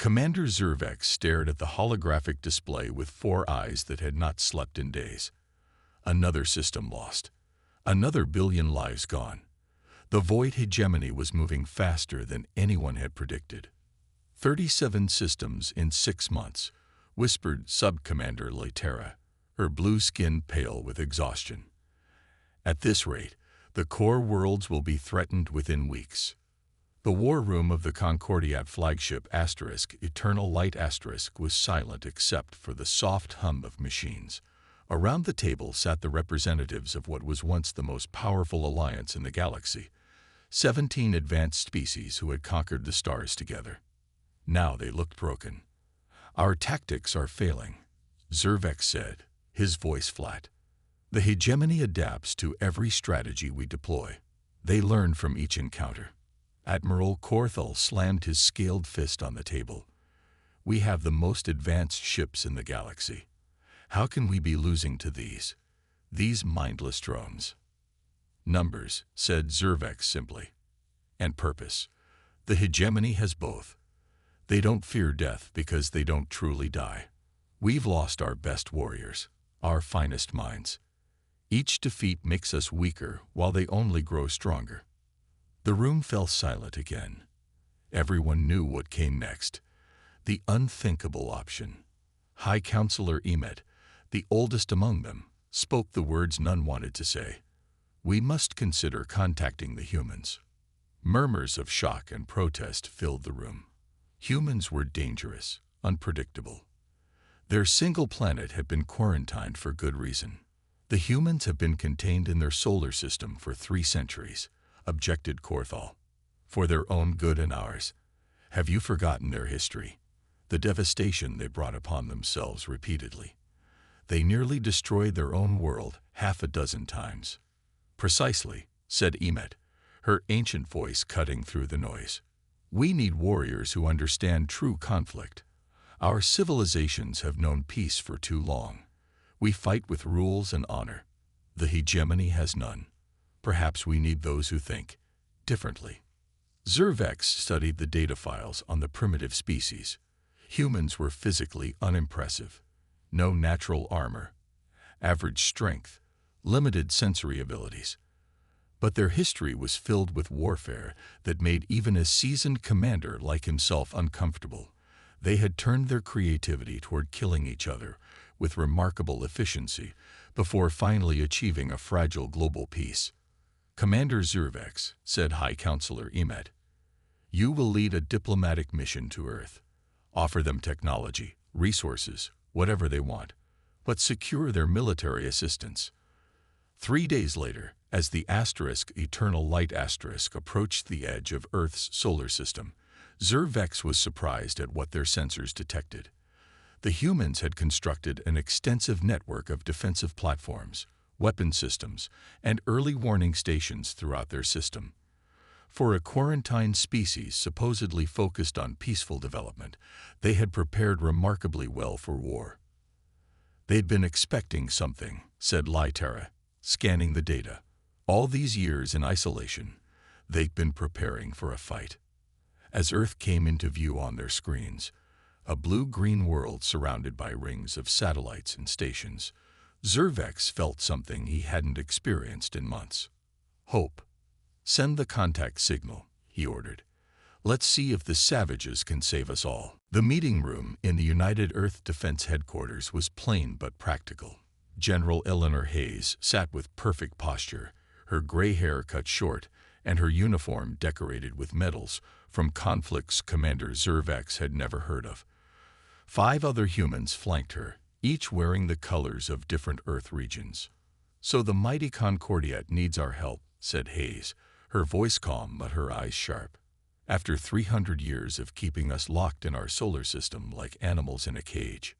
Commander Zervex stared at the holographic display with 4 eyes that had not slept in days. Another system lost. Another billion lives gone. The void hegemony was moving faster than anyone had predicted. 37 systems in 6 months, whispered Sub-Commander Laterra, her blue skin pale with exhaustion. At this rate, the core worlds will be threatened within weeks. The war room of the Concordiat flagship Eternal Light was silent except for the soft hum of machines. Around the table sat the representatives of what was once the most powerful alliance in the galaxy, 17 advanced species who had conquered the stars together. Now they looked broken. "Our tactics are failing," Zervex said, his voice flat. "The hegemony adapts to every strategy we deploy. They learn from each encounter." Admiral Corthell slammed his scaled fist on the table. "We have the most advanced ships in the galaxy. How can we be losing to these mindless drones?" "Numbers," said Zervex simply. "And purpose. The hegemony has both. They don't fear death because they don't truly die. We've lost our best warriors, our finest minds. Each defeat makes us weaker while they only grow stronger." The room fell silent again. Everyone knew what came next. The unthinkable option. High Counselor Emet, the oldest among them, spoke the words none wanted to say. "We must consider contacting the humans." Murmurs of shock and protest filled the room. Humans were dangerous, unpredictable. Their single planet had been quarantined for good reason. "The humans have been contained in their solar system for 3 centuries, objected Corthell. "For their own good and ours. Have you forgotten their history? The devastation they brought upon themselves repeatedly. They nearly destroyed their own world 6 times. "Precisely," said Emet, her ancient voice cutting through the noise. "We need warriors who understand true conflict. Our civilizations have known peace for too long. We fight with rules and honor. The hegemony has none. Perhaps we need those who think differently." Zervex studied the data files on the primitive species. Humans were physically unimpressive. No natural armor, average strength, limited sensory abilities. But their history was filled with warfare that made even a seasoned commander like himself uncomfortable. They had turned their creativity toward killing each other with remarkable efficiency before finally achieving a fragile global peace. "Commander Zervex," said High Counselor Emet, "you will lead a diplomatic mission to Earth. Offer them technology, resources, whatever they want, but secure their military assistance." 3 days later, as the Eternal Light approached the edge of Earth's solar system, Zervex was surprised at what their sensors detected. The humans had constructed an extensive network of defensive platforms, weapon systems, and early warning stations throughout their system. For a quarantined species supposedly focused on peaceful development, they had prepared remarkably well for war. "They'd been expecting something," said Laterra, scanning the data. "All these years in isolation, they'd been preparing for a fight." As Earth came into view on their screens, a blue-green world surrounded by rings of satellites and stations, Zervex felt something he hadn't experienced in months. "Hope. Send the contact signal," he ordered. "Let's see if the savages can save us all." The meeting room in the United Earth Defense Headquarters was plain but practical. General Eleanor Hayes sat with perfect posture, her gray hair cut short, and her uniform decorated with medals from conflicts Commander Zervex had never heard of. 5 other humans flanked her, each wearing the colors of different Earth regions. "So the mighty Concordiat needs our help," said Hayes, her voice calm but her eyes sharp. "After 300 years of keeping us locked in our solar system like animals in a cage."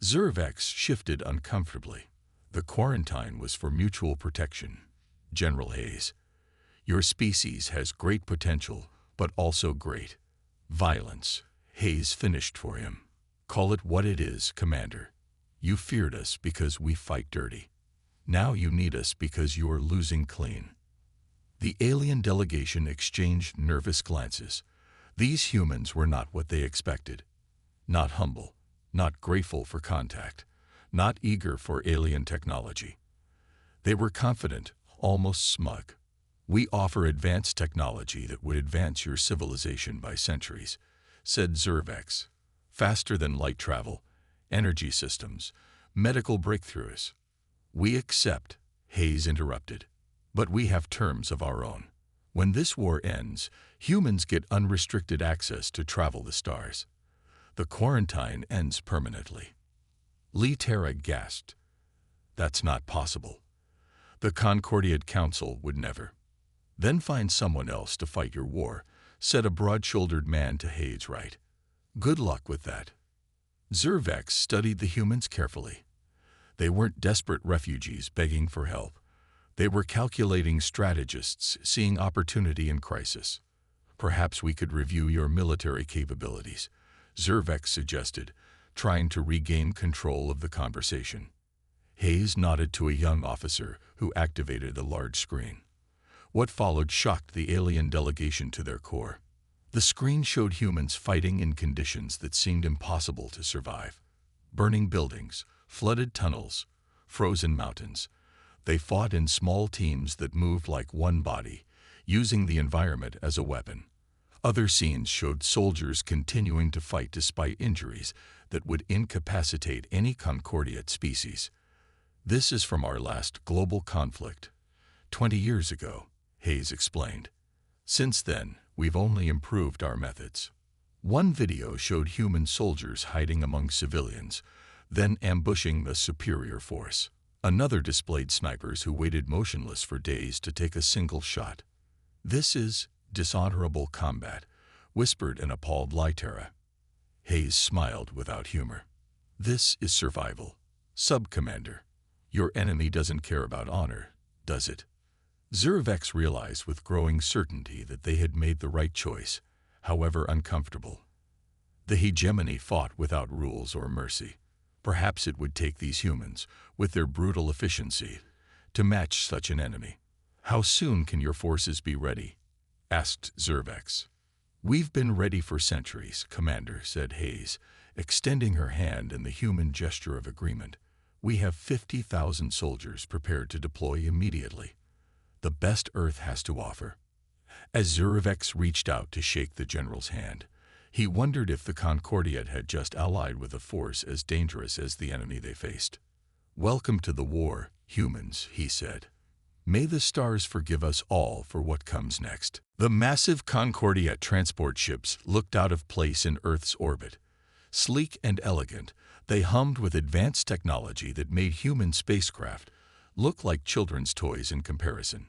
Zervex shifted uncomfortably. "The quarantine was for mutual protection, General Hayes. Your species has great potential, but also great violence." Hayes finished for him. "Call it what it is, Commander. You feared us because we fight dirty. Now you need us because you are losing clean." The alien delegation exchanged nervous glances. These humans were not what they expected. Not humble, not grateful for contact, not eager for alien technology. They were confident, almost smug. "We offer advanced technology that would advance your civilization by centuries," said Zervex. "Faster than light travel, energy systems, medical breakthroughs." "We accept," Hayes interrupted. "But we have terms of our own. When this war ends, humans get unrestricted access to travel the stars. The quarantine ends permanently." Lee Terra gasped. "That's not possible. The Concordiate Council would never." "Then find someone else to fight your war," said a broad-shouldered man to Hayes' right. "Good luck with that." Zervex studied the humans carefully. They weren't desperate refugees begging for help. They were calculating strategists seeing opportunity in crisis. "Perhaps we could review your military capabilities," Zervex suggested, trying to regain control of the conversation. Hayes nodded to a young officer who activated a large screen. What followed shocked the alien delegation to their core. The screen showed humans fighting in conditions that seemed impossible to survive. Burning buildings, flooded tunnels, frozen mountains. They fought in small teams that moved like one body, using the environment as a weapon. Other scenes showed soldiers continuing to fight despite injuries that would incapacitate any Concordiate species. "This is from our last global conflict, 20 years ago," Hayes explained. "Since then, we've only improved our methods." One video showed human soldiers hiding among civilians, then ambushing the superior force. Another displayed snipers who waited motionless for days to take a single shot. "This is dishonorable combat," whispered an appalled Lytera. Hayes smiled without humor. "This is survival. Sub-Commander, your enemy doesn't care about honor, does it?" Zervex realized with growing certainty that they had made the right choice, however uncomfortable. The hegemony fought without rules or mercy. Perhaps it would take these humans, with their brutal efficiency, to match such an enemy. "How soon can your forces be ready?" asked Zervex. "We've been ready for centuries, Commander," said Hayes, extending her hand in the human gesture of agreement. "We have 50,000 soldiers prepared to deploy immediately. The best Earth has to offer." As Zervex reached out to shake the general's hand, he wondered if the Concordiate had just allied with a force as dangerous as the enemy they faced. "Welcome to the war, humans," he said. "May the stars forgive us all for what comes next." The massive Concordiate transport ships looked out of place in Earth's orbit. Sleek and elegant, they hummed with advanced technology that made human spacecraft look like children's toys in comparison.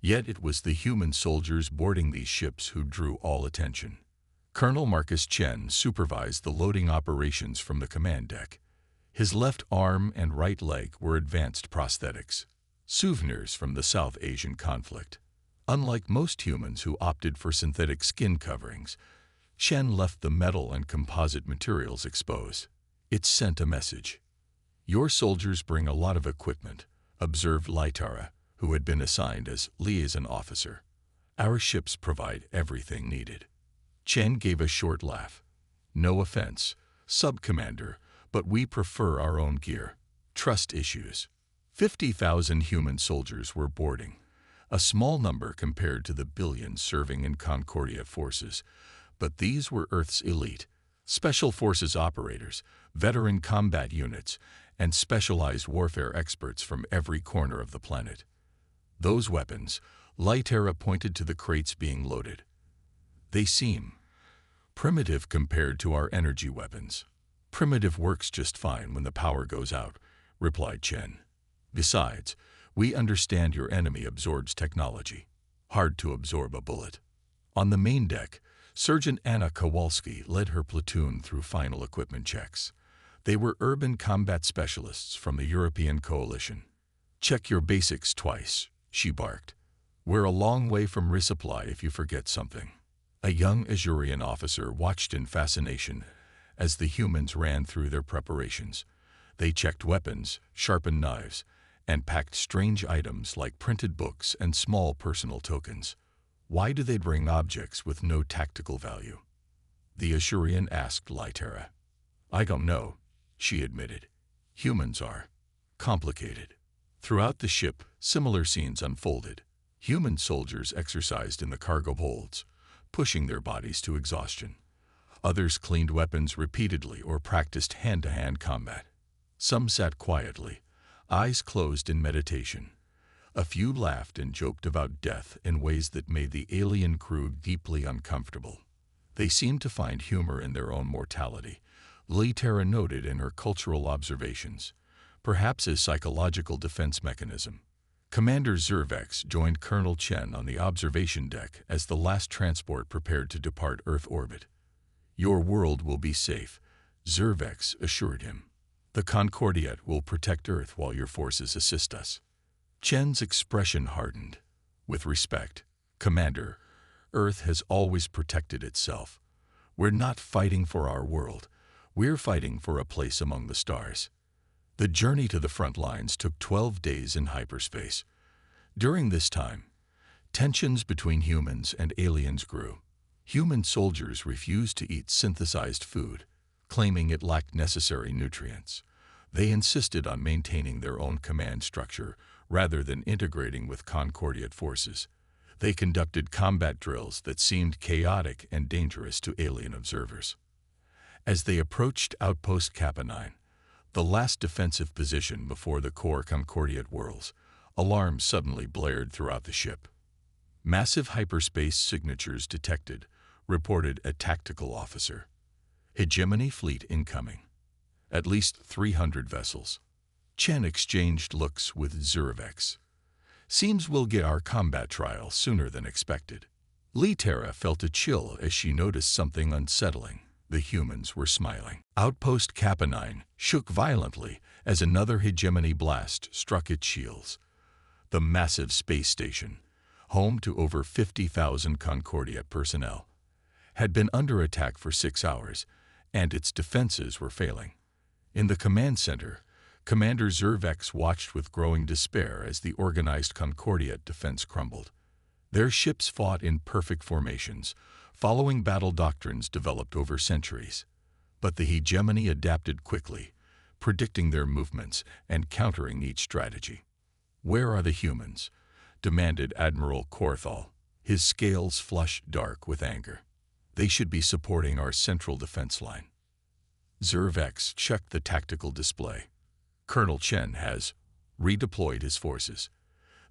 Yet it was the human soldiers boarding these ships who drew all attention. Colonel Marcus Chen supervised the loading operations from the command deck. His left arm and right leg were advanced prosthetics, souvenirs from the South Asian conflict. Unlike most humans who opted for synthetic skin coverings, Chen left the metal and composite materials exposed. It sent a message. "Your soldiers bring a lot of equipment," observed Lytara, who had been assigned as liaison officer. "Our ships provide everything needed." Chen gave a short laugh. "No offense, Sub-Commander, but we prefer our own gear. Trust issues." 50,000 human soldiers were boarding, a small number compared to the billions serving in Concordia forces, but these were Earth's elite, special forces operators, veteran combat units, and specialized warfare experts from every corner of the planet. Those weapons, Lytera pointed to the crates being loaded. "They seem primitive compared to our energy weapons." "Primitive works just fine when the power goes out," replied Chen. "Besides, we understand your enemy absorbs technology. Hard to absorb a bullet." On the main deck, Sergeant Anna Kowalski led her platoon through final equipment checks. They were urban combat specialists from the European coalition. "Check your basics twice," she barked. "We're a long way from resupply if you forget something." A young Azurian officer watched in fascination as the humans ran through their preparations. They checked weapons, sharpened knives, and packed strange items like printed books and small personal tokens. Why do they bring objects with no tactical value? The Ashurian asked Lytera. I don't know, she admitted. Humans are complicated. Throughout the ship, similar scenes unfolded. Human soldiers exercised in the cargo holds, pushing their bodies to exhaustion. Others cleaned weapons repeatedly or practiced hand-to-hand combat. Some sat quietly, eyes closed in meditation. A few laughed and joked about death in ways that made the alien crew deeply uncomfortable. They seemed to find humor in their own mortality, Lytera noted in her cultural observations, perhaps as psychological defense mechanism. Commander Zervex joined Colonel Chen on the observation deck as the last transport prepared to depart Earth orbit. Your world will be safe, Zervex assured him. The Concordiat will protect Earth while your forces assist us. Chen's expression hardened. With respect, Commander, Earth has always protected itself. We're not fighting for our world. We're fighting for a place among the stars. The journey to the front lines took 12 days in hyperspace. During this time, tensions between humans and aliens grew. Human soldiers refused to eat synthesized food, claiming it lacked necessary nutrients. They insisted on maintaining their own command structure rather than integrating with Concordiat forces. They conducted combat drills that seemed chaotic and dangerous to alien observers. As they approached Outpost Kappa 9, the last defensive position before the core Concordiat worlds, alarms suddenly blared throughout the ship. Massive hyperspace signatures detected, reported a tactical officer. Hegemony fleet incoming. At least 300 vessels. Chen exchanged looks with Zervex. Seems we'll get our combat trial sooner than expected. Lytera felt a chill as she noticed something unsettling. The humans were smiling. Outpost Kappa 9 shook violently as another hegemony blast struck its shields. The massive space station, home to over 50,000 Concordiat personnel, had been under attack for 6 hours, and its defenses were failing. In the command center, Commander Zervex watched with growing despair as the organized Concordiat defense crumbled. Their ships fought in perfect formations, following battle doctrines developed over centuries. But the hegemony adapted quickly, predicting their movements and countering each strategy. Where are the humans? Demanded Admiral Korthal, his scales flushed dark with anger. They should be supporting our central defense line. Zervex checked the tactical display. Colonel Chen has redeployed his forces.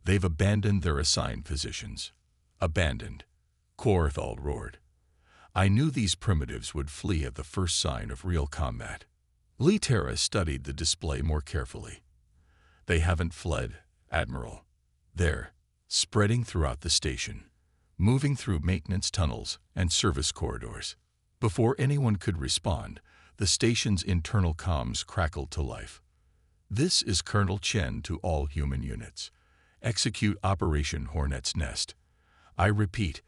They've abandoned their assigned positions. Abandoned, Korthal roared. I knew these primitives would flee at the first sign of real combat. Lytera studied the display more carefully. They haven't fled, Admiral. They're spreading throughout the station, moving through maintenance tunnels and service corridors. Before anyone could respond, the station's internal comms crackled to life. This is Colonel Chen to all human units. Execute Operation Hornet's Nest. I repeat,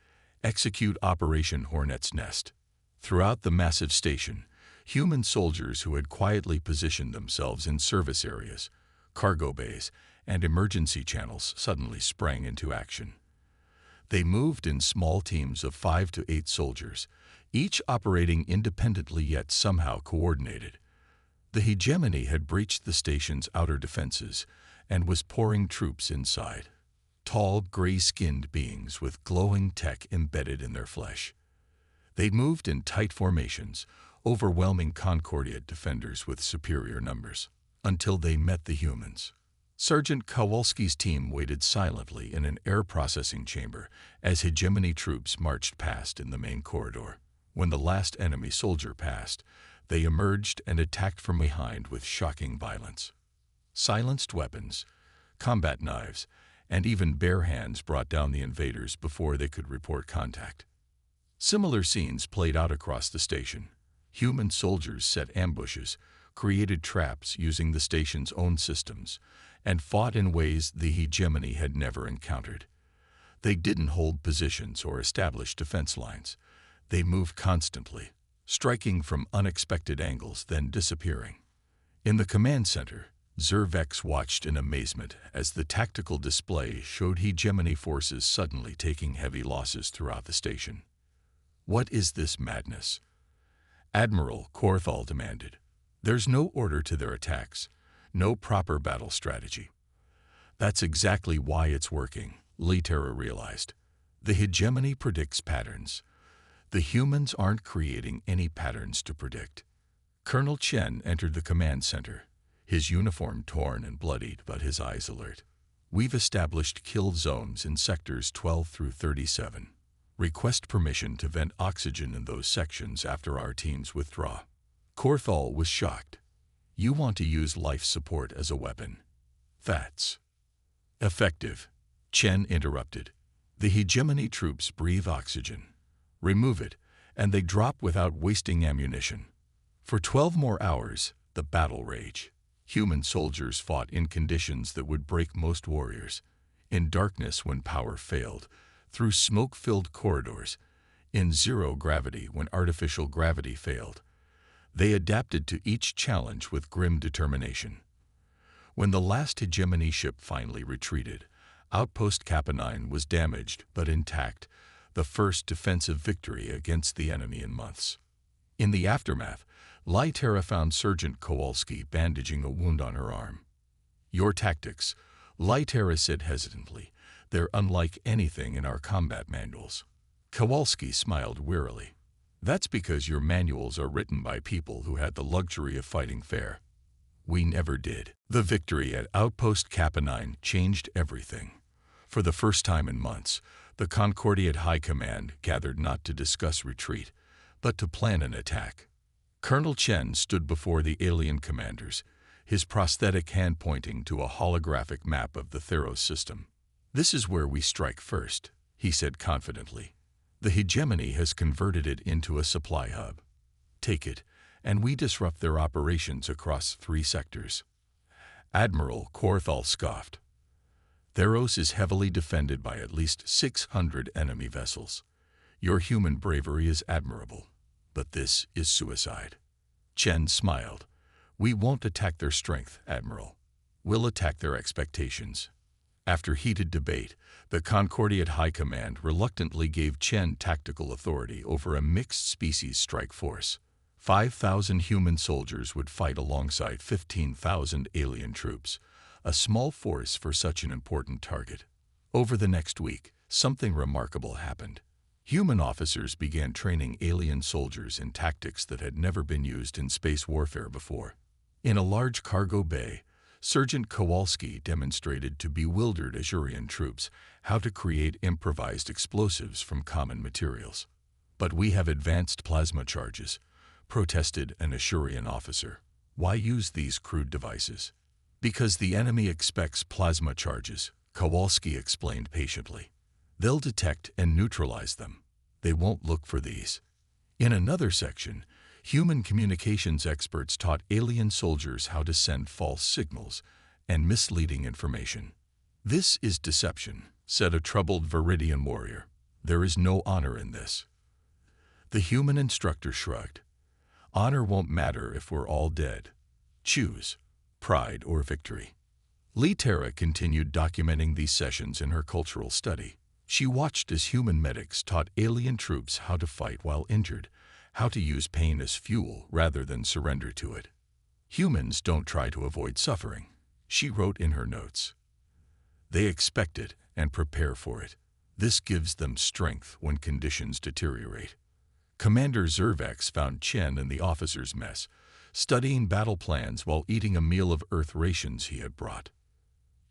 execute Operation Hornet's Nest. Throughout the massive station, human soldiers who had quietly positioned themselves in service areas, cargo bays, and emergency channels suddenly sprang into action. They moved in small teams of 5 to 8 soldiers, each operating independently yet somehow coordinated. The hegemony had breached the station's outer defenses and was pouring troops inside. Tall, gray-skinned beings with glowing tech embedded in their flesh. They moved in tight formations, overwhelming Concordiat defenders with superior numbers, until they met the humans. Sergeant Kowalski's team waited silently in an air processing chamber as hegemony troops marched past in the main corridor. When the last enemy soldier passed, they emerged and attacked from behind with shocking violence. Silenced weapons, combat knives, and even bare hands brought down the invaders before they could report contact. Similar scenes played out across the station. Human soldiers set ambushes, created traps using the station's own systems, and fought in ways the hegemony had never encountered. They didn't hold positions or establish defense lines. They moved constantly, striking from unexpected angles, then disappearing. In the command center, Zervex watched in amazement as the tactical display showed hegemony forces suddenly taking heavy losses throughout the station. "What is this madness?" Admiral Korthal demanded. "There's no order to their attacks, no proper battle strategy." "That's exactly why it's working," Litera realized. "The hegemony predicts patterns. The humans aren't creating any patterns to predict." Colonel Chen entered the command center, his uniform torn and bloodied but his eyes alert. "We've established kill zones in sectors 12 through 37. Request permission to vent oxygen in those sections after our teams withdraw." Korthal was shocked. "You want to use life support as a weapon?" "That's effective," Chen interrupted. "The hegemony troops breathe oxygen. Remove it, and they drop without wasting ammunition." For 12 more hours, the battle raged. Human soldiers fought in conditions that would break most warriors. In darkness when power failed, through smoke-filled corridors, in zero gravity when artificial gravity failed. They adapted to each challenge with grim determination. When the last hegemony ship finally retreated, Outpost Kappa 9 was damaged but intact, the first defensive victory against the enemy in months. In the aftermath, Litera found Sergeant Kowalski bandaging a wound on her arm. "Your tactics," Litera said hesitantly, "they're unlike anything in our combat manuals." Kowalski smiled wearily. "That's because your manuals are written by people who had the luxury of fighting fair. We never did." The victory at Outpost Kappa 9 changed everything. For the first time in months, the Concordiate High Command gathered not to discuss retreat, but to plan an attack. Colonel Chen stood before the alien commanders, his prosthetic hand pointing to a holographic map of the Theros system. "This is where we strike first," he said confidently. "The hegemony has converted it into a supply hub. Take it, and we disrupt their operations across 3 sectors." Admiral Korthal scoffed. "Theros is heavily defended by at least 600 enemy vessels. Your human bravery is admirable, but this is suicide." Chen smiled. "We won't attack their strength, Admiral. We'll attack their expectations." After heated debate, the Concordiate High Command reluctantly gave Chen tactical authority over a mixed-species strike force. 5,000 human soldiers would fight alongside 15,000 alien troops, a small force for such an important target. Over the next week, something remarkable happened. Human officers began training alien soldiers in tactics that had never been used in space warfare before. In a large cargo bay, Sergeant Kowalski demonstrated to bewildered Azurian troops how to create improvised explosives from common materials. "But we have advanced plasma charges," protested an Azurian officer. "Why use these crude devices?" "Because the enemy expects plasma charges," Kowalski explained patiently. "They'll detect and neutralize them. They won't look for these." In another section, human communications experts taught alien soldiers how to send false signals and misleading information. "This is deception," said a troubled Viridian warrior. "There is no honor in this." The human instructor shrugged. "Honor won't matter if we're all dead. Choose pride or victory." Litera continued documenting these sessions in her cultural study. She watched as human medics taught alien troops how to fight while injured, how to use pain as fuel rather than surrender to it. "Humans don't try to avoid suffering," she wrote in her notes. "They expect it and prepare for it. This gives them strength when conditions deteriorate." Commander Zervex found Chen in the officers' mess, studying battle plans while eating a meal of Earth rations he had brought.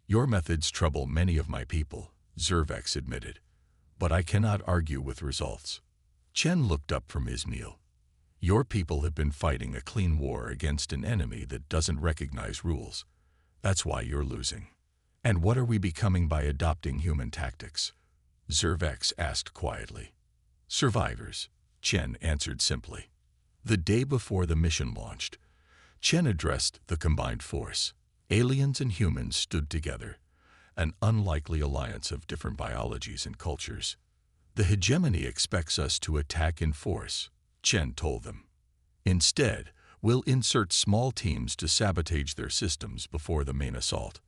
"Your methods trouble many of my people," Zervex admitted, "but I cannot argue with results." Chen looked up from his meal. "Your people have been fighting a clean war against an enemy that doesn't recognize rules. That's why you're losing." "And what are we becoming by adopting human tactics?" Zervex asked quietly. "Survivors," Chen answered simply. The day before the mission launched, Chen addressed the combined force. Aliens and humans stood together, an unlikely alliance of different biologies and cultures. "The hegemony expects us to attack in force," Chen told them. "Instead, We'll insert small teams to sabotage their systems before the main assault.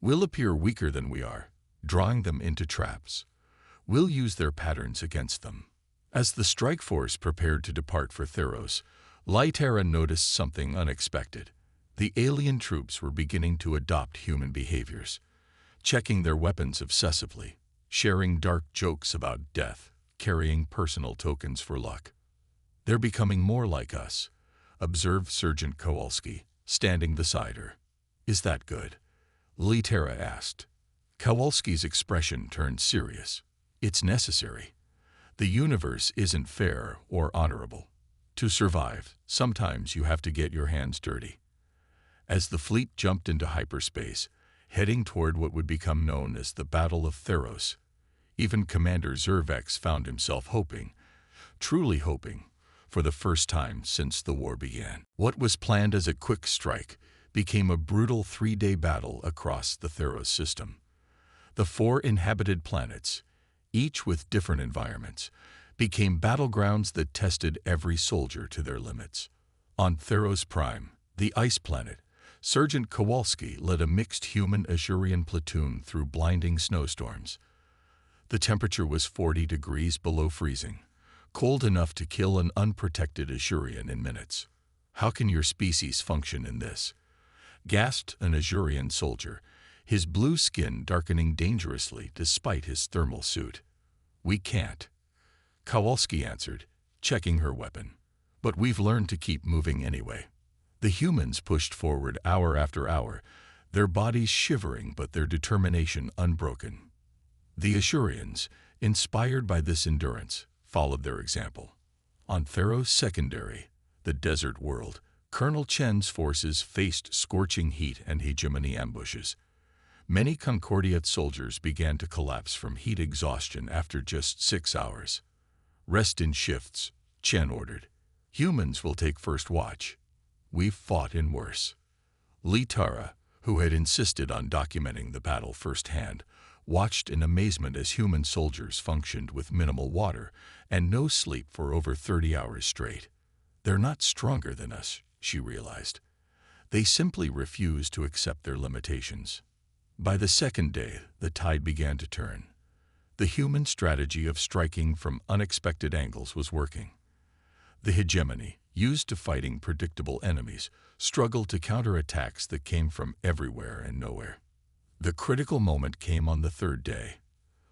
We'll appear weaker than we are, drawing them into traps. We'll use their patterns against them. As the strike force prepared to depart for Theros, Lytera noticed something unexpected. The alien troops were beginning to adopt human behaviors, checking their weapons obsessively, sharing dark jokes about death, carrying personal tokens for luck. "They're becoming more like us," observed Sergeant Kowalski, standing beside her. "Is that good?" Lytera asked. Kowalski's expression turned serious. "It's necessary. The universe isn't fair or honorable. To survive, sometimes you have to get your hands dirty." As the fleet jumped into hyperspace, heading toward what would become known as the Battle of Theros, even Commander Zervex found himself hoping, truly hoping, for the first time since the war began. What was planned as a quick strike became a brutal 3-day battle across the Theros system. The 4 inhabited planets, each with different environments, became battlegrounds that tested every soldier to their limits. On Theros Prime, the ice planet, Sergeant Kowalski led a mixed human-Azurian platoon through blinding snowstorms. The temperature was 40 degrees below freezing, cold enough to kill an unprotected Azurian in minutes. "How can your species function in this?" gasped an Azurian soldier, his blue skin darkening dangerously despite his thermal suit. "We can't," Kowalski answered, checking her weapon. "But we've learned to keep moving anyway." The humans pushed forward hour after hour, their bodies shivering but their determination unbroken. The Azurians, inspired by this endurance, followed their example. On Theros Secondary, the desert world, Colonel Chen's forces faced scorching heat and hegemony ambushes. Many Concordiat soldiers began to collapse from heat exhaustion after just 6 hours. "Rest in shifts," Chen ordered. "Humans will take first watch. We've fought in worse." Lytera, who had insisted on documenting the battle firsthand, watched in amazement as human soldiers functioned with minimal water and no sleep for over 30 hours straight. "They're not stronger than us," she realized. "They simply refuse to accept their limitations." By the second day, the tide began to turn. The human strategy of striking from unexpected angles was working. The hegemony, used to fighting predictable enemies, struggled to counter attacks that came from everywhere and nowhere. The critical moment came on the 3rd day.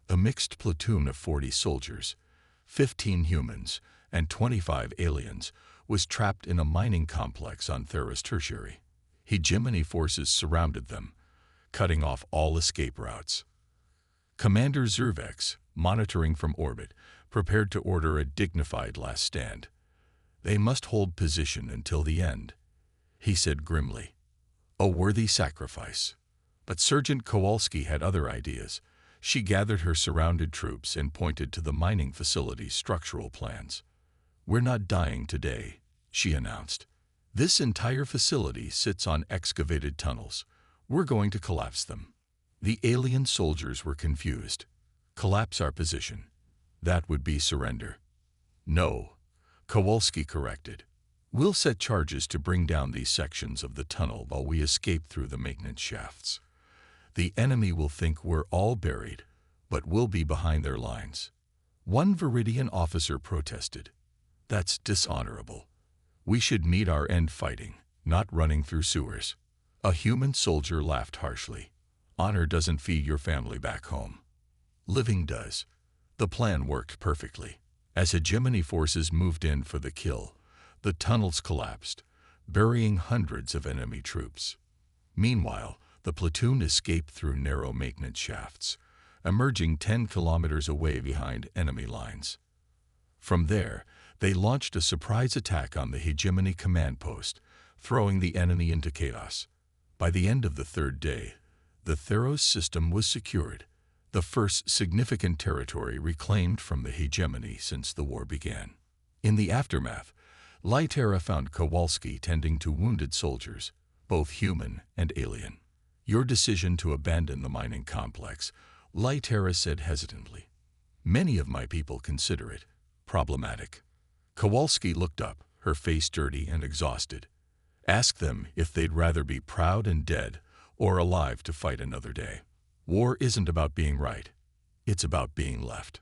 A mixed platoon of 40 soldiers, 15 humans, and 25 aliens was trapped in a mining complex on Theros Tertiary. Hegemony forces surrounded them, cutting off all escape routes. Commander Zervex, monitoring from orbit, prepared to order a dignified last stand. "They must hold position until the end," he said grimly. "A worthy sacrifice." But Sergeant Kowalski had other ideas. She gathered her surrounded troops and pointed to the mining facility's structural plans. "We're not dying today," she announced. "This entire facility sits on excavated tunnels. We're going to collapse them." The alien soldiers were confused. "Collapse our position. That would be surrender." "No," Kowalski corrected. "We'll set charges to bring down these sections of the tunnel while we escape through the maintenance shafts. The enemy will think we're all buried, but we'll be behind their lines." One Viridian officer protested. "That's dishonorable. We should meet our end fighting, not running through sewers." A human soldier laughed harshly. "Honor doesn't feed your family back home. Living does." The plan worked perfectly. As hegemony forces moved in for the kill, the tunnels collapsed, burying hundreds of enemy troops. Meanwhile, the platoon escaped through narrow maintenance shafts, emerging 10 kilometers away behind enemy lines. From there, they launched a surprise attack on the hegemony command post, throwing the enemy into chaos. By the end of the 3rd day, the Theros system was secured, the first significant territory reclaimed from the hegemony since the war began. In the aftermath, Lytera found Kowalski tending to wounded soldiers, both human and alien. "Your decision to abandon the mining complex," Lytera said hesitantly. "Many of my people consider it problematic." Kowalski looked up, her face dirty and exhausted. Ask them if they'd rather be proud and dead or alive to fight another day. War isn't about being right. It's about being left.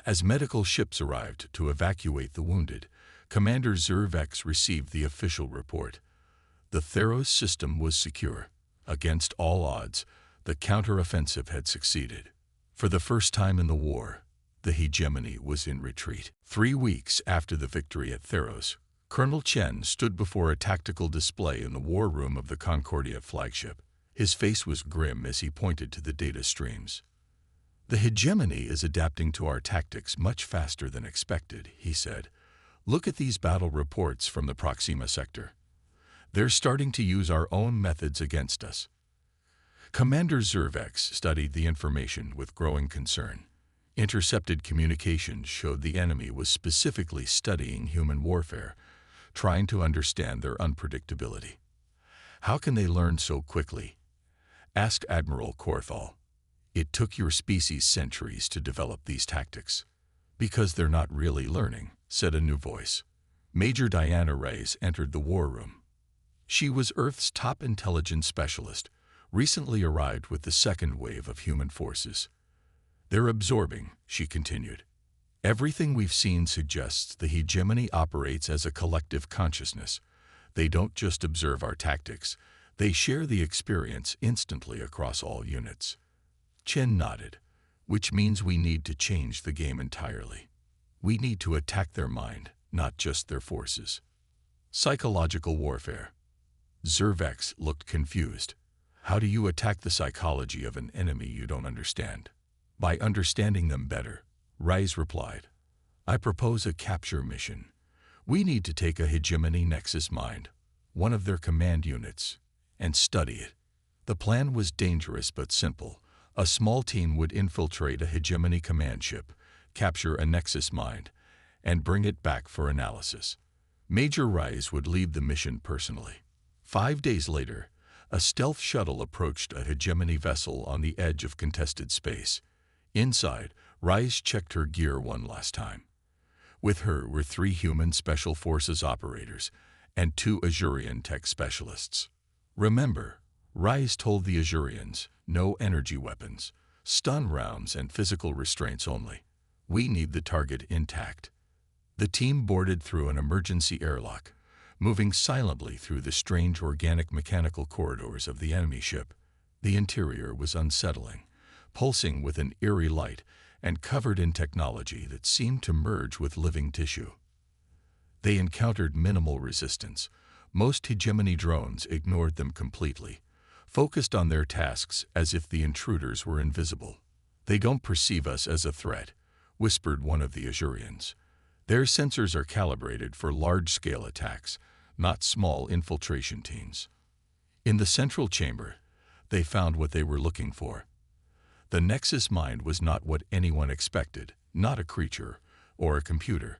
As medical ships arrived to evacuate the wounded, Commander Zervex received the official report. The Theros system was secure. Against all odds, the counteroffensive had succeeded. For the first time in the war, the hegemony was in retreat. 3 weeks after the victory at Theros, Colonel Chen stood before a tactical display in the war room of the Concordia flagship. His face was grim as he pointed to the data streams. "The hegemony is adapting to our tactics much faster than expected," he said. "Look at these battle reports from the Proxima sector. They're starting to use our own methods against us." Commander Zervex studied the information with growing concern. Intercepted communications showed the enemy was specifically studying human warfare, trying to understand their unpredictability. "How can they learn so quickly?" asked Admiral Korthal. "It took your species centuries to develop these tactics." "Because they're not really learning," said a new voice. Major Diana Reyes entered the war room. She was Earth's top intelligence specialist, recently arrived with the second wave of human forces. "They're absorbing," she continued. "Everything we've seen suggests the hegemony operates as a collective consciousness. They don't just observe our tactics, they share the experience instantly across all units." Chen nodded. "Which means we need to change the game entirely. We need to attack their mind, not just their forces." Psychological warfare. Zervex looked confused. "How do you attack the psychology of an enemy you don't understand?" "By understanding them better," Reyes replied. "I propose a capture mission. We need to take a hegemony nexus mind, one of their command units, and study it." The plan was dangerous but simple. A small team would infiltrate a hegemony command ship, capture a nexus mind, and bring it back for analysis. Major Reyes would lead the mission personally. 5 days later, a stealth shuttle approached a hegemony vessel on the edge of contested space. Inside, Reyes checked her gear one last time. With her were 3 human special forces operators and 2 Azurian tech specialists. "Remember," Reyes told the Azurians, "no energy weapons, stun rounds and physical restraints only. We need the target intact." The team boarded through an emergency airlock, moving silently through the strange organic mechanical corridors of the enemy ship. The interior was unsettling, pulsing with an eerie light and covered in technology that seemed to merge with living tissue. They encountered minimal resistance. Most hegemony drones ignored them completely, focused on their tasks as if the intruders were invisible. "They don't perceive us as a threat," whispered one of the Azurians. "Their sensors are calibrated for large-scale attacks, not small infiltration teams." In the central chamber, they found what they were looking for. The Nexus mind was not what anyone expected, not a creature or a computer,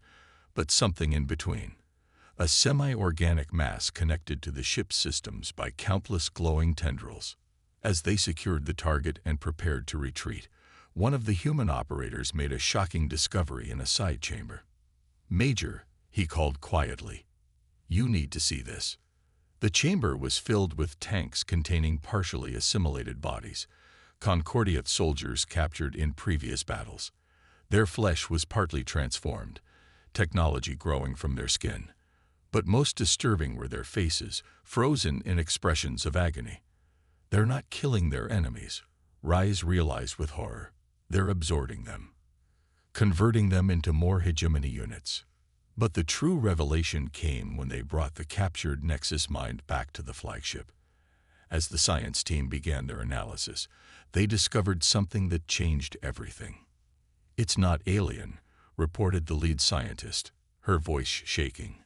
but something in between. A semi-organic mass connected to the ship's systems by countless glowing tendrils. As they secured the target and prepared to retreat, one of the human operators made a shocking discovery in a side chamber. "Major," he called quietly, "you need to see this." The chamber was filled with tanks containing partially assimilated bodies, Concordiat soldiers captured in previous battles. Their flesh was partly transformed, technology growing from their skin. But most disturbing were their faces, frozen in expressions of agony. "They're not killing their enemies," Reyes realized with horror. "They're absorbing them, converting them into more hegemony units." But the true revelation came when they brought the captured Nexus mind back to the flagship. As the science team began their analysis, they discovered something that changed everything. "It's not alien," reported the lead scientist, her voice shaking.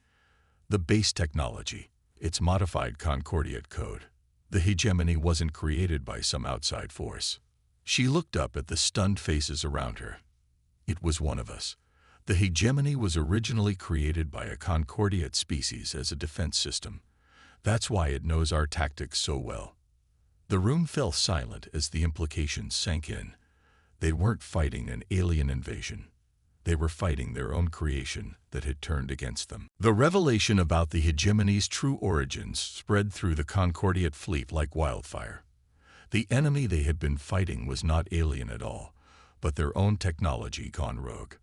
"The base technology, it's modified Concordiat code. The hegemony wasn't created by some outside force." She looked up at the stunned faces around her. "It was one of us. The hegemony was originally created by a Concordiat species as a defense system. That's why it knows our tactics so well." The room fell silent as the implications sank in. They weren't fighting an alien invasion. They were fighting their own creation that had turned against them. The revelation about the hegemony's true origins spread through the Concordiate fleet like wildfire. The enemy they had been fighting was not alien at all, but their own technology gone rogue.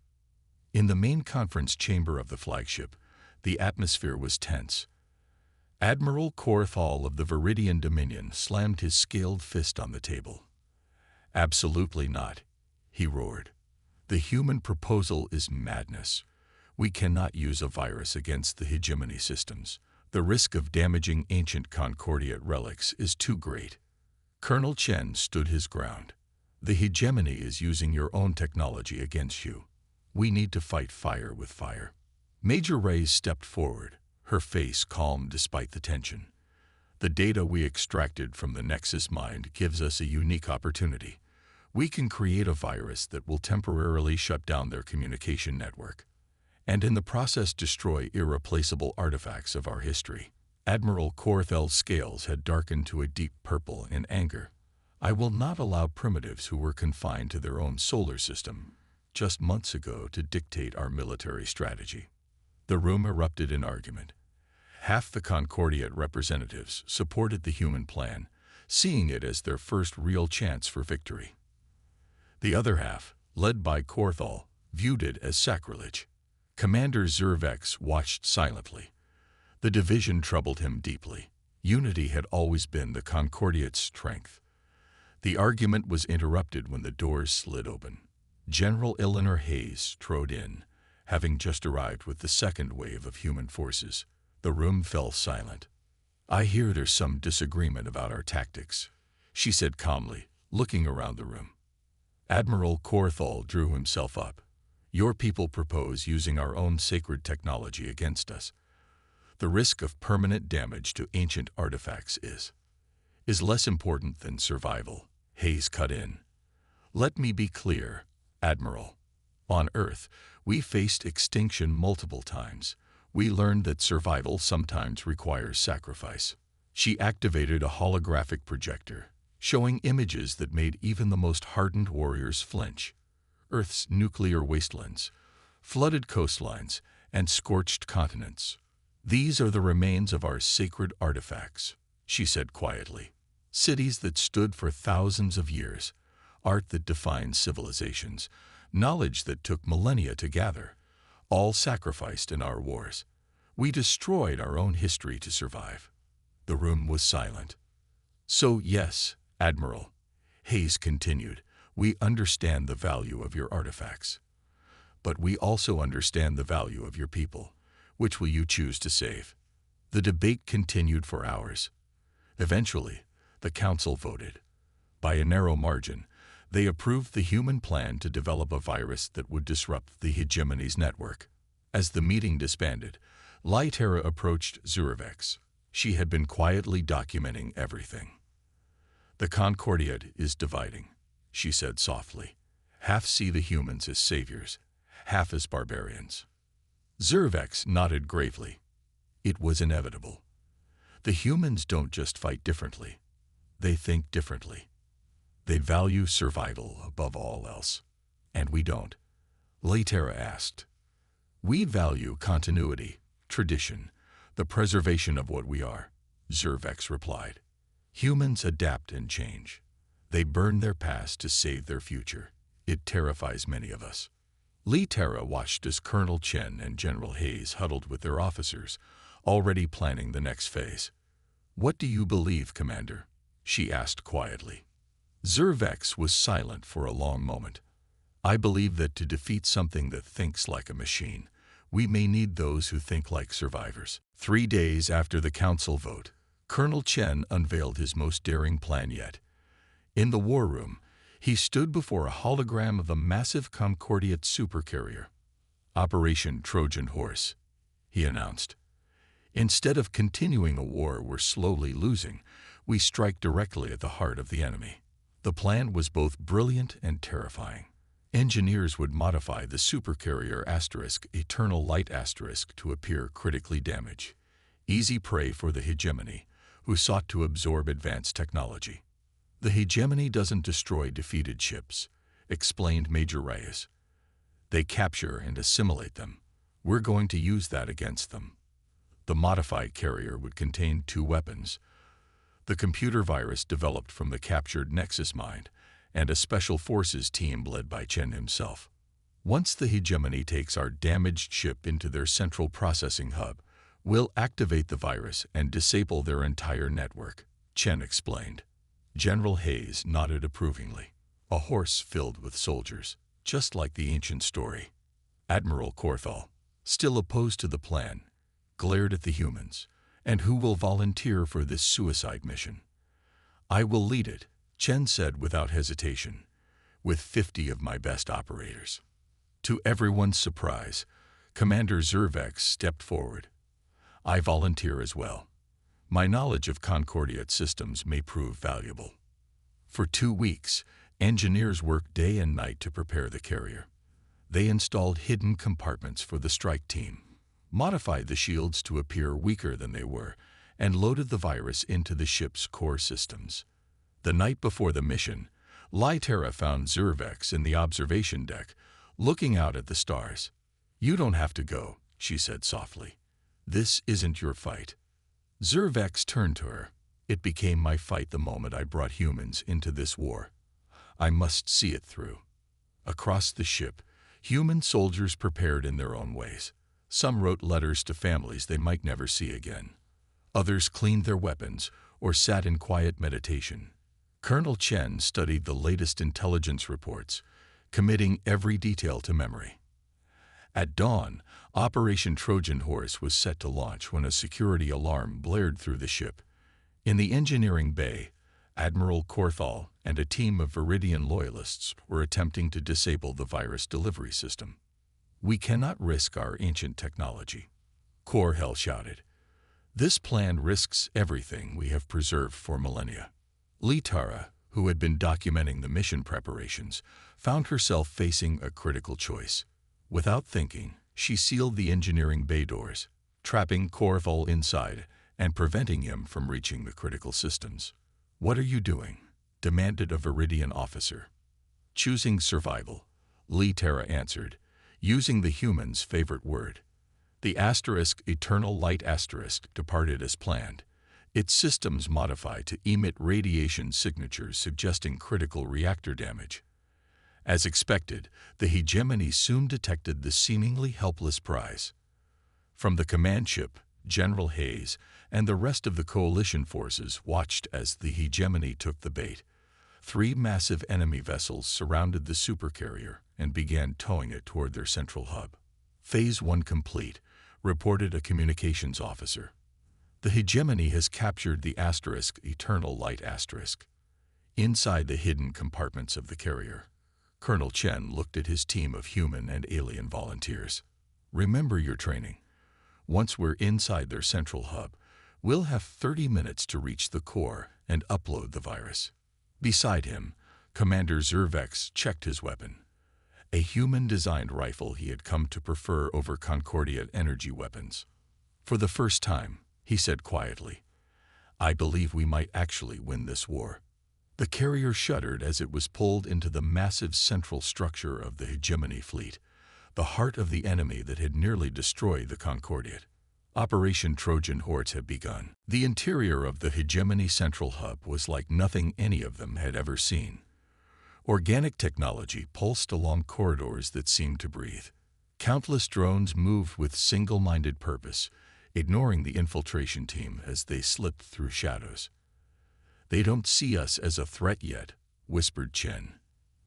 In the main conference chamber of the flagship, the atmosphere was tense. Admiral Corthall of the Viridian Dominion slammed his scaled fist on the table. "Absolutely not," he roared. "The human proposal is madness. We cannot use a virus against the hegemony systems. The risk of damaging ancient Concordiate relics is too great." Colonel Chen stood his ground. "The hegemony is using your own technology against you. We need to fight fire with fire." Major Reyes stepped forward, her face calm despite the tension. "The data we extracted from the Nexus Mind gives us a unique opportunity. We can create a virus that will temporarily shut down their communication network, and in the process destroy irreplaceable artifacts of our history." Admiral Corthell's scales had darkened to a deep purple in anger. "I will not allow primitives who were confined to their own solar system just months ago to dictate our military strategy." The room erupted in argument. Half the Concordiate representatives supported the human plan, seeing it as their first real chance for victory. The other half, led by Corthall, viewed it as sacrilege. Commander Zervex watched silently. The division troubled him deeply. Unity had always been the Concordiate's strength. The argument was interrupted when the doors slid open. General Eleanor Hayes strode in, having just arrived with the second wave of human forces. The room fell silent. "I hear there's some disagreement about our tactics," she said calmly, looking around the room. Admiral Corthall drew himself up. "Your people propose using our own sacred technology against us. The risk of permanent damage to ancient artifacts is less important than survival." Hayes cut in. "Let me be clear, Admiral. On Earth, we faced extinction multiple times. We learned that survival sometimes requires sacrifice." She activated a holographic projector, showing images that made even the most hardened warriors flinch. Earth's nuclear wastelands, flooded coastlines, and scorched continents. "These are the remains of our sacred artifacts," she said quietly. "Cities that stood for thousands of years, art that defined civilizations, knowledge that took millennia to gather, all sacrificed in our wars. We destroyed our own history to survive." The room was silent. "So yes, Admiral," Hayes continued, "we understand the value of your artifacts. But we also understand the value of your people. Which will you choose to save?" The debate continued for hours. Eventually, the council voted. By a narrow margin, they approved the human plan to develop a virus that would disrupt the hegemony's network. As the meeting disbanded, Lytera approached Zurvex. She had been quietly documenting everything. "The Concordiate is dividing," she said softly. "Half see the humans as saviors, half as barbarians." Zurvex nodded gravely. It was inevitable. The humans don't just fight differently. They think differently. They value survival above all else. And we don't. Lytera asked. "We value continuity, tradition, the preservation of what we are," Zurvex replied. "Humans adapt and change. They burn their past to save their future. It terrifies many of us." Lytera watched as Colonel Chen and General Hayes huddled with their officers, already planning the next phase. "What do you believe, Commander?" she asked quietly. Zurvex was silent for a long moment. "I believe that to defeat something that thinks like a machine, we may need those who think like survivors." 3 days after the council vote, Colonel Chen unveiled his most daring plan yet. In the war room, he stood before a hologram of a massive Concordiate supercarrier. "Operation Trojan Horse," he announced. "Instead of continuing a war we're slowly losing, we strike directly at the heart of the enemy." The plan was both brilliant and terrifying. Engineers would modify the supercarrier Eternal Light to appear critically damaged. Easy prey for the hegemony, who sought to absorb advanced technology. "The hegemony doesn't destroy defeated ships," explained Major Reyes. They capture and assimilate them. We're going to use that against them. The modified carrier would contain 2 weapons: the computer virus developed from the captured Nexus mind, and a special forces team led by Chen himself. Once the hegemony takes our damaged ship into their central processing hub, we'll activate the virus and disable their entire network, Chen explained. General Hayes nodded approvingly. A horse filled with soldiers, just like the ancient story. Admiral Corthal, still opposed to the plan, glared at the humans. And who will volunteer for this suicide mission? I will lead it, Chen said without hesitation, with 50 of my best operators. To everyone's surprise, Commander Zervex stepped forward. I volunteer as well. My knowledge of Concordiate systems may prove valuable. For 2 weeks, engineers worked day and night to prepare the carrier. They installed hidden compartments for the strike team, modified the shields to appear weaker than they were, and loaded the virus into the ship's core systems. The night before the mission, Lytera found Zervex in the observation deck, looking out at the stars. You don't have to go, she said softly. This isn't your fight. Zervex turned to her. It became my fight the moment I brought humans into this war. I must see it through. Across the ship, human soldiers prepared in their own ways. Some wrote letters to families they might never see again. Others cleaned their weapons or sat in quiet meditation. Colonel Chen studied the latest intelligence reports, committing every detail to memory. At dawn, Operation Trojan Horse was set to launch when a security alarm blared through the ship. In the engineering bay, Admiral Corthal and a team of Viridian loyalists were attempting to disable the virus delivery system. We cannot risk our ancient technology, Corhel shouted. This plan risks everything we have preserved for millennia. Lytara, who had been documenting the mission preparations, found herself facing a critical choice. Without thinking, she sealed the engineering bay doors, trapping Corval inside and preventing him from reaching the critical systems. What are you doing? Demanded a Viridian officer. Choosing survival, Lytara answered, using the human's favorite word. The Eternal Light departed as planned, its systems modified to emit radiation signatures suggesting critical reactor damage. As expected, the hegemony soon detected the seemingly helpless prize. From the command ship, General Hayes and the rest of the coalition forces watched as the hegemony took the bait. 3 massive enemy vessels surrounded the supercarrier and began towing it toward their central hub. Phase 1 complete, reported a communications officer. The hegemony has captured the Eternal Light. Inside the hidden compartments of the carrier, Colonel Chen looked at his team of human and alien volunteers. Remember your training. Once we're inside their central hub, we'll have 30 minutes to reach the core and upload the virus. Beside him, Commander Zervex checked his weapon. A human-designed rifle he had come to prefer over Concordiate energy weapons. For the first time, he said quietly, I believe we might actually win this war. The carrier shuddered as it was pulled into the massive central structure of the hegemony fleet, the heart of the enemy that had nearly destroyed the Concordiate. Operation Trojan Horse had begun. The interior of the hegemony central hub was like nothing any of them had ever seen. Organic technology pulsed along corridors that seemed to breathe. Countless drones moved with single-minded purpose, ignoring the infiltration team as they slipped through shadows. They don't see us as a threat yet, whispered Chen.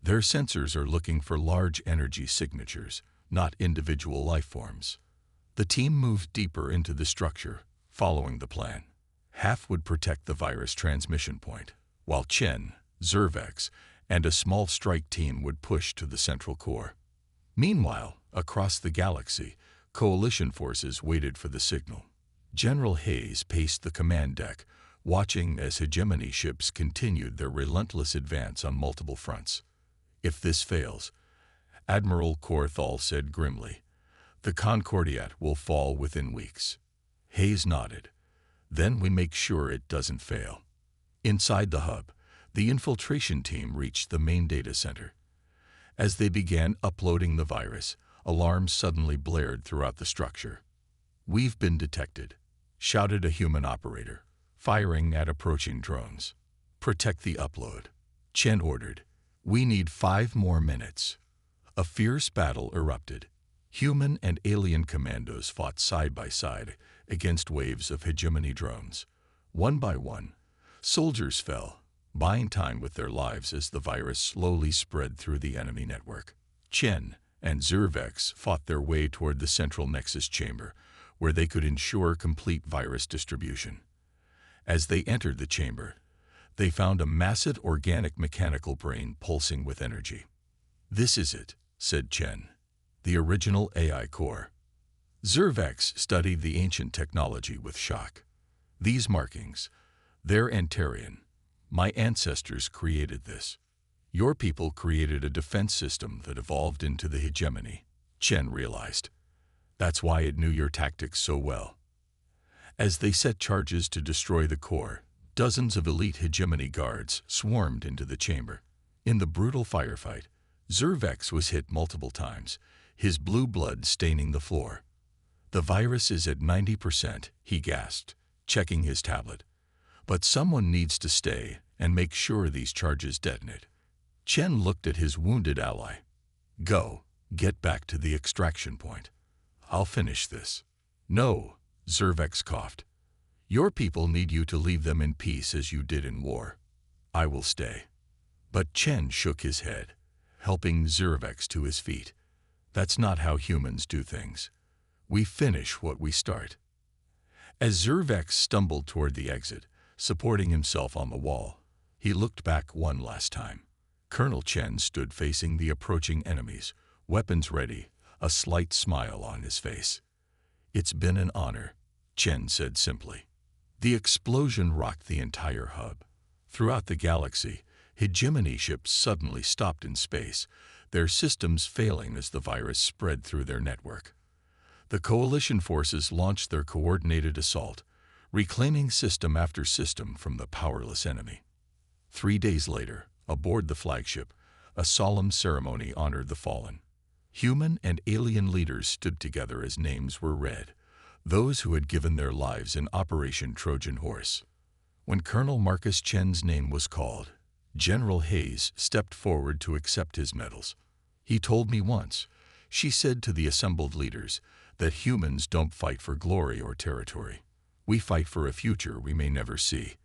Their sensors are looking for large energy signatures, not individual life forms. The team moved deeper into the structure, following the plan. Half would protect the virus transmission point, while Chen, Zervex, and a small strike team would push to the central core. Meanwhile, across the galaxy, coalition forces waited for the signal. General Hayes paced the command deck, watching as hegemony ships continued their relentless advance on multiple fronts. If this fails, Admiral Corthal said grimly, the Concordiate will fall within weeks. Hayes nodded. Then we make sure it doesn't fail. Inside the hub, the infiltration team reached the main data center. As they began uploading the virus, alarms suddenly blared throughout the structure. "We've been detected," shouted a human operator, firing at approaching drones. "Protect the upload," Chen ordered. "We need 5 more minutes." A fierce battle erupted. Human and alien commandos fought side by side against waves of hegemony drones. One by one, soldiers fell, buying time with their lives as the virus slowly spread through the enemy network. Chen and Zervex fought their way toward the central nexus chamber, where they could ensure complete virus distribution. As they entered the chamber, they found a massive organic mechanical brain pulsing with energy. "This is it," said Chen, "the original AI core." Zervex studied the ancient technology with shock. "These markings, they're Antarian. My ancestors created this. Your people created a defense system that evolved into the hegemony," Chen realized. "That's why it knew your tactics so well." As they set charges to destroy the core, dozens of elite hegemony guards swarmed into the chamber. In the brutal firefight, Zervex was hit multiple times, his blue blood staining the floor. "The virus is at 90%, he gasped, checking his tablet. "But someone needs to stay and make sure these charges detonate." Chen looked at his wounded ally. "Go, get back to the extraction point. I'll finish this." "No," Zervex coughed. "Your people need you to leave them in peace as you did in war. I will stay." But Chen shook his head, helping Zervex to his feet. "That's not how humans do things. We finish what we start." As Zervex stumbled toward the exit, supporting himself on the wall, he looked back one last time. Colonel Chen stood facing the approaching enemies, weapons ready, a slight smile on his face. "It's been an honor," Chen said simply. The explosion rocked the entire hub. Throughout the galaxy, hegemony ships suddenly stopped in space, their systems failing as the virus spread through their network. The coalition forces launched their coordinated assault, reclaiming system after system from the powerless enemy. 3 days later, aboard the flagship, a solemn ceremony honored the fallen. Human and alien leaders stood together as names were read, those who had given their lives in Operation Trojan Horse. When Colonel Marcus Chen's name was called, General Hayes stepped forward to accept his medals. "He told me once," she said to the assembled leaders, "that humans don't fight for glory or territory. We fight for a future we may never see.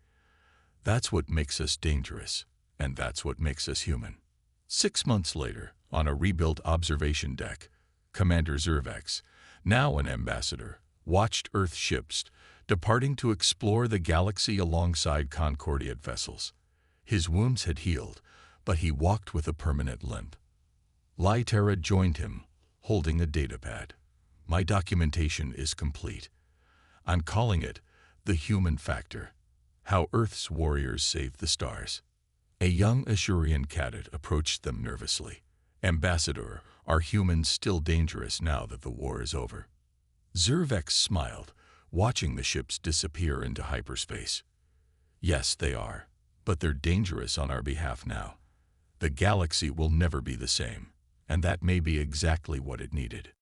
That's what makes us dangerous, and that's what makes us human." 6 months later, on a rebuilt observation deck, Commander Zervex, now an ambassador, watched Earth ships departing to explore the galaxy alongside Concordiate vessels. His wounds had healed, but he walked with a permanent limp. Lytera joined him, holding a datapad. "My documentation is complete. I'm calling it The Human Factor: How Earth's Warriors Saved the Stars." A young Ashurian cadet approached them nervously. "Ambassador, are humans still dangerous now that the war is over?" Zervex smiled, watching the ships disappear into hyperspace. "Yes, they are, but they're dangerous on our behalf now. The galaxy will never be the same, and that may be exactly what it needed."